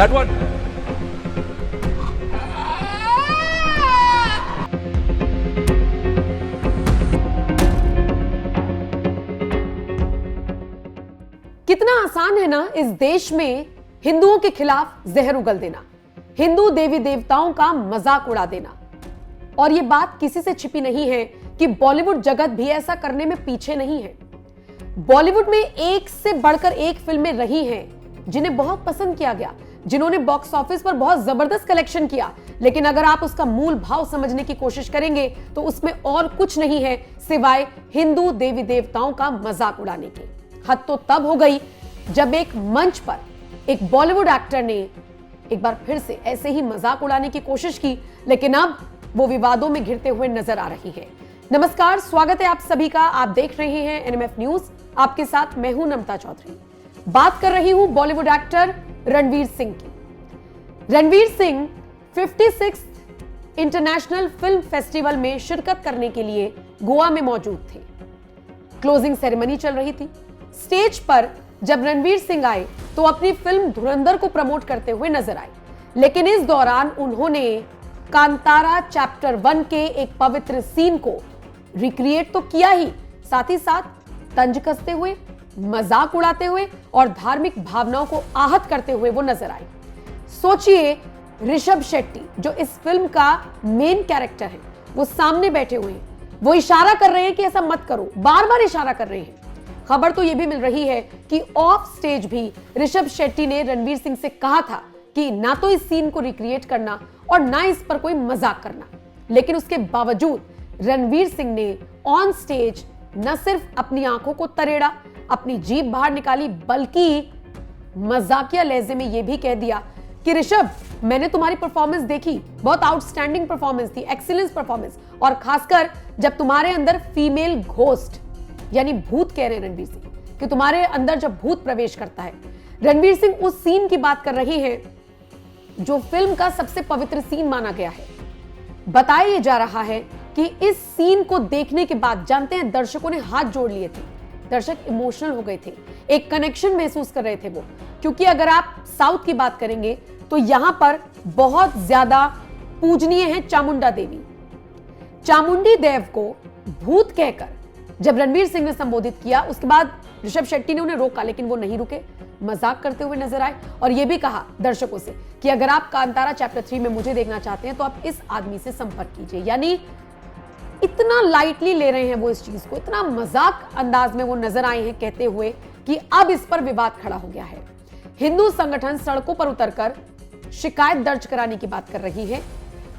that one? कितना आसान है ना इस देश में हिंदुओं के खिलाफ जहर उगल देना, हिंदू देवी देवताओं का मजाक उड़ा देना। और यह बात किसी से छिपी नहीं है कि बॉलीवुड जगत भी ऐसा करने में पीछे नहीं है। बॉलीवुड में एक से बढ़कर एक फिल्में रही हैं जिन्हें बहुत पसंद किया गया, जिन्होंने बॉक्स ऑफिस पर बहुत जबरदस्त कलेक्शन किया, लेकिन अगर आप उसका मूल भाव समझने की कोशिश करेंगे तो उसमें और कुछ नहीं है सिवाय हिंदू देवी देवताओं का मजाक उड़ाने के। हद तो तब हो गई जब एक मंच पर एक बॉलीवुड एक्टर ने एक बार फिर से ऐसे ही मजाक उड़ाने की कोशिश की, लेकिन अब वो विवादों में घिरते हुए नजर आ रही है। नमस्कार, स्वागत है आप सभी का। आप देख रहे हैं एनएमएफ न्यूज, आपके साथ मैं हूं नमता चौधरी। बात कर रही हूं बॉलीवुड एक्टर रणवीर सिंह की। Ranveer Singh 56 international film festival में शिरकत करने के लिए गोवा में मौजूद थे। क्लोजिंग सेरेमनी चल रही थी। स्टेज पर जब रणवीर सिंह आए तो अपनी फिल्म धुरंधर को प्रमोट करते हुए नजर आए, लेकिन इस दौरान उन्होंने कांतारा चैप्टर 1 के एक पवित्र सीन को रिक्रिएट तो किया ही, साथ ही साथ तंज कसते हुए, मजाक उड़ाते हुए और धार्मिक भावनाओं को आहत करते हुए वो नजर आए। सोचिए, ऋषभ शेट्टी जो इस फिल्म का मेन कैरेक्टर है, वो सामने बैठे हुए हैं, वो इशारा कर रहे हैं कि ऐसा मत करो, बार बार इशारा कर रहे हैं। खबर तो यह भी मिल रही है कि ऑफ स्टेज भी ऋषभ शेट्टी ने रणवीर सिंह से कहा था कि ना तो इस सीन को रिक्रिएट करना और ना इस पर कोई मजाक करना, लेकिन उसके बावजूद रणवीर सिंह ने ऑन स्टेज न सिर्फ अपनी आंखों को तरेड़ा, अपनी जीभ बाहर निकाली, बल्कि मजाकिया लहजे में यह भी कह दिया कि ऋषभ, मैंने तुम्हारी परफॉर्मेंस देखी, बहुत आउटस्टैंडिंग परफॉर्मेंस थी, एक्सीलेंस परफॉर्मेंस, और खासकर जब तुम्हारे अंदर फीमेल घोस्ट यानी भूत, कह रहे हैं रणवीर सिंह कि तुम्हारे अंदर जब भूत प्रवेश करता है। रणवीर सिंह उस सीन की बात कर रहे हैं जो फिल्म का सबसे पवित्र सीन माना गया है। बताया जा रहा है कि इस सीन को देखने के बाद, जानते हैं, दर्शकों ने हाथ जोड़ लिए थे, दर्शक इमोशनल हो गए थे, एक कनेक्शन महसूस कर रहे थे वो। क्योंकि अगर आप साउथ की बात करेंगे तो यहां पर बहुत ज्यादा पूजनीय है चामुंडा देवी। चामुंडी देव को भूत कहकर जब रणवीर सिंह ने संबोधित किया, उसके बाद ऋषभ शेट्टी ने उन्हें रोका, लेकिन वो नहीं रुके, मजाक करते हुए नजर आए और यह भी कहा दर्शकों से कि अगर आप कांतारा चैप्टर 3 में मुझे देखना चाहते हैं तो आप इस आदमी से संपर्क कीजिए। यानी इतना लाइटली ले रहे हैं वो इस चीज को, इतना मजाक अंदाज में वो नजर आए हैं कहते हुए कि अब इस पर विवाद खड़ा हो गया है। हिंदू संगठन सड़कों पर उतरकर शिकायत दर्ज कराने की बात कर रही है,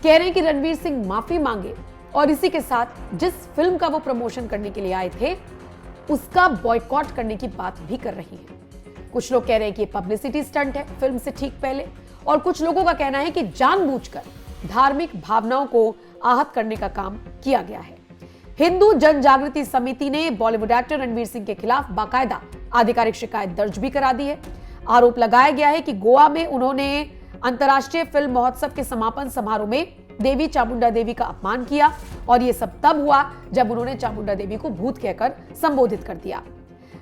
कह रहे हैं कि रणवीर सिंह माफी मांगे और इसी के साथ जिस फिल्म का वो प्रमोशन करने के लिए आए थे उसका बॉयकॉट करने की बात भी कर रही है। कुछ लोग कह रहे हैं कि ये पब्लिसिटी स्टंट है फिल्म से ठीक पहले, और कुछ लोगों का कहना है कि जानबूझकर धार्मिक भावनाओं को आहत करने का काम किया गया है। हिंदू जन जागृति समिति ने बॉलीवुड एक्टर रणवीर सिंह के खिलाफ बाकायदा आधिकारिक शिकायत दर्ज भी करा दी है। आरोप लगाया गया है कि गोवा में उन्होंने अंतर्राष्ट्रीय फिल्म महोत्सव के समापन समारोह में देवी चामुंडा देवी का अपमान किया, और यह सब तब हुआ जब उन्होंने चामुंडा देवी को भूत कहकर संबोधित कर दिया।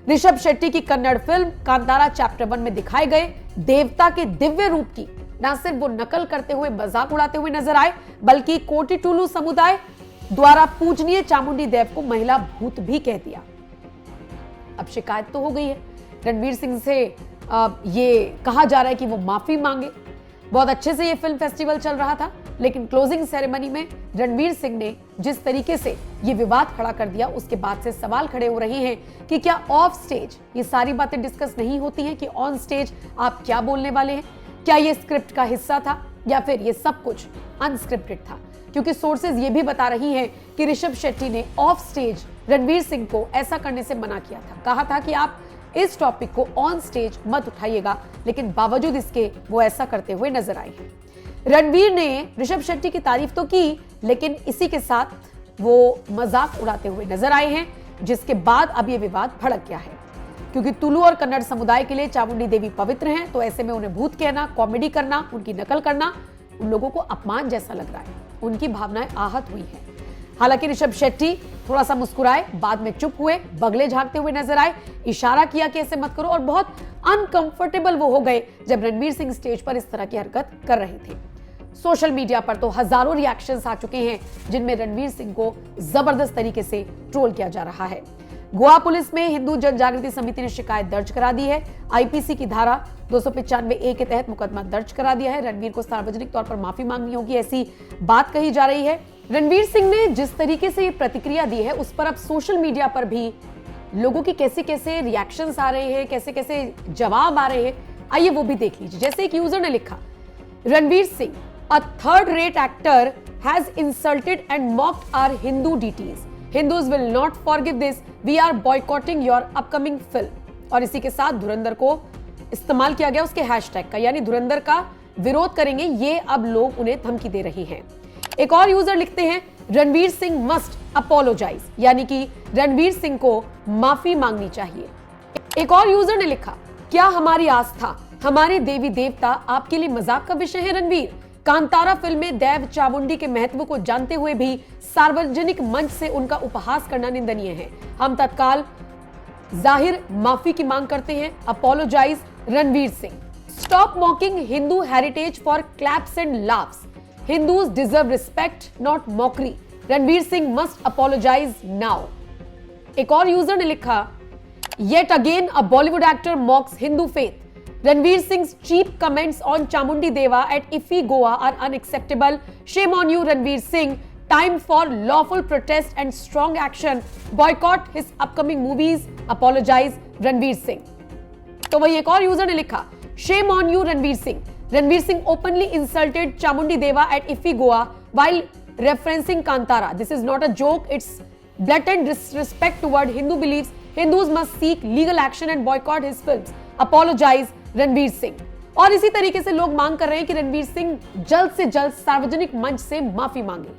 ऋषभ शेट्टी की कन्नड़ फिल्म कांतारा चैप्टर 1 में दिखाए गए देवता के दिव्य रूप की न सिर्फ वो नकल करते हुए, मजाक उड़ाते हुए नजर आए, बल्कि कोटिटुलु समुदाय द्वारा पूजनीय चामुंडी देव को महिला भूत भी कह दिया। अब शिकायत तो हो गई है, रणवीर सिंह से ये कहा जा रहा है कि वो माफी मांगे। बहुत अच्छे से ये फिल्म फेस्टिवल चल रहा था, लेकिन क्लोजिंग सेरेमनी में रणवीर सिंह ने जिस तरीके से ये विवाद खड़ा कर दिया, उसके बाद से सवाल खड़े हो रहे हैं कि क्या ऑफ स्टेज ये सारी बातें डिस्कस नहीं होती हैं कि ऑन स्टेज आप क्या बोलने वाले हैं? क्या ये स्क्रिप्ट का हिस्सा था या फिर ये सब कुछ अनस्क्रिप्टेड था? क्योंकि सोर्सेज ये भी बता रही हैं कि ऋषभ शेट्टी ने ऑफ स्टेज रणवीर सिंह को ऐसा करने से मना किया था, कहा था कि आप इस टॉपिक को ऑन स्टेज मत उठाइएगा, लेकिन बावजूद इसके वो ऐसा करते हुए नजर आए हैं। रणवीर ने ऋषभ शेट्टी की तारीफ तो की, लेकिन इसी के साथ वो मजाक उड़ाते हुए नजर आए हैं, जिसके बाद अब ये विवाद भड़क गया है। क्योंकि तुलु और कन्नड़ समुदाय के लिए चामुंडी देवी पवित्र हैं, तो ऐसे में उन्हें भूत कहना, कॉमेडी करना, उनकी नकल करना उन लोगों को अपमान जैसा लग रहा है, उनकी भावनाएं आहत हुई हैं। हालांकि ऋषभ शेट्टी थोड़ा सा मुस्कुराए, बाद में चुप हुए, बगले झांकते हुए नजर आए, इशारा किया कि ऐसे मत करो, और बहुत अनकंफर्टेबल वो हो गए जब रणवीर सिंह स्टेज पर इस तरह की हरकत कर रहे थे। सोशल मीडिया पर तो हजारों रिएक्शंस आ चुके हैं जिनमें रणवीर सिंह को जबरदस्त तरीके से ट्रोल किया जा रहा है। गोवा पुलिस में हिंदू जन जागृति समिति ने शिकायत दर्ज करा दी है। आईपीसी की धारा 295A के तहत मुकदमा दर्ज करा दिया है। रणवीर को सार्वजनिक तौर पर माफी मांगनी होगी, ऐसी बात कही जा रही है। रणवीर सिंह ने जिस तरीके से ये प्रतिक्रिया दी है उस पर अब सोशल मीडिया पर भी लोगों की कैसे कैसे रिएक्शंस आ रहे हैं, कैसे कैसे जवाब आ रहे हैं, आइए वो भी देख लीजिए। जैसे एक यूजर ने लिखा, Ranveer Singh, a third-rate actor has insulted and mocked our Hindu deities. Hindus will not forgive this. We are boycotting your upcoming film. और इसी के साथ धुरंधर को इस्तेमाल किया गया उसके हैशटैग का, यानी धुरंधर का विरोध करेंगे, ये अब लोग उन्हें धमकी दे रहे हैं। एक और यूजर लिखते हैं, रणवीर सिंह मस्ट अपोलोजाइज, यानी कि रणवीर सिंह को माफी मांगनी चाहिए। एक और यूजर ने लिखा, क्या हमारी आस्था, हमारे देवी देवता आपके लिए मजाक का विषय है रणवीर? कांतारा फिल्म में देव चामुंडी के महत्व को जानते हुए भी सार्वजनिक मंच से उनका उपहास करना निंदनीय है। हम तत्काल जाहिर माफी की मांग करते हैं। Apologise Ranveer Singh. Stop mocking Hindu heritage for claps and laughs. Hindus deserve respect, not mockery. Ranveer Singh must apologise now. एक और यूजर ने लिखा, yet again a Bollywood actor mocks Hindu faith. Ranveer Singh's cheap comments on Chamundi Deva at IFFI Goa are unacceptable. Shame on you, Ranveer Singh. Time for lawful protest and strong action. Boycott his upcoming movies. Apologize, Ranveer Singh. तो वही एक और user ने लिखा, Shame on you, Ranveer Singh. Ranveer Singh openly insulted Chamundi Deva at IFFI Goa while referencing Kantara. This is not a joke. It's blatant disrespect toward Hindu beliefs. Hindus must seek legal action and boycott his films. Apologize, Ranveer Singh. और इसी तरीके से लोग मांग कर रहे हैं कि रणवीर सिंह जल्द से जल्द सार्वजनिक मंच से माफी मांगे।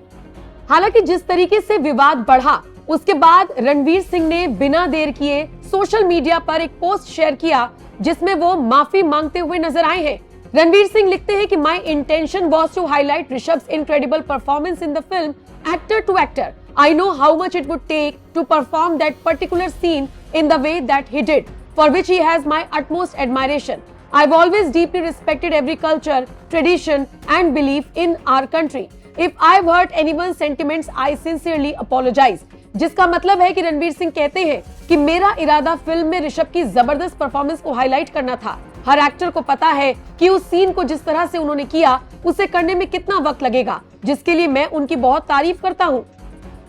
हालांकि जिस तरीके से विवाद बढ़ा उसके बाद रणवीर सिंह ने बिना देर किए सोशल मीडिया पर एक पोस्ट शेयर किया जिसमें वो माफी मांगते हुए नजर आए हैं। रणवीर सिंह लिखते हैं कि my intention was to highlight ऋषभ's incredible performance in the film actor to actor. I know how much it would take to perform that particular scene in the way that he did, for which he has my utmost admiration. I've always deeply respected every culture, tradition and belief in our country. If I've hurt anyone's sentiments, I sincerely apologize. जिसका मतलब है कि रणवीर सिंह कहते हैं कि मेरा इरादा film में ऋषभ की जबरदस्त परफॉर्मेंस को हाईलाइट करना था। हर एक्टर को पता है कि उस सीन को जिस तरह से उन्होंने किया उसे करने में कितना वक्त लगेगा, जिसके लिए मैं उनकी बहुत तारीफ करता हूँ।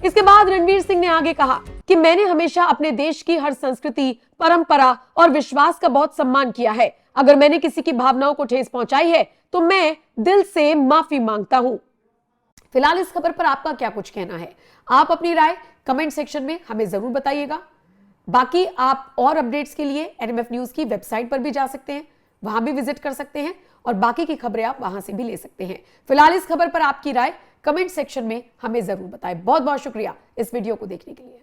इसके बाद रणवीर सिंह ने आगे कहा कि मैंने हमेशा अपने देश की हर संस्कृति, परंपरा और विश्वास का बहुत सम्मान किया है। अगर मैंने किसी की भावनाओं को ठेस पहुंचाई है तो मैं दिल से माफी मांगता हूं। फिलहाल इस खबर पर आपका क्या कुछ कहना है? आप अपनी राय कमेंट सेक्शन में हमें जरूर बताइएगा। बाकी आप और अपडेट्स के लिए NMF न्यूज की वेबसाइट पर भी जा सकते हैं, वहां भी विजिट कर सकते हैं और बाकी की खबरें आप वहां से भी ले सकते हैं। फिलहाल इस खबर पर आपकी राय कमेंट सेक्शन में हमें जरूर बताएं। बहुत बहुत शुक्रिया इस वीडियो को देखने के लिए।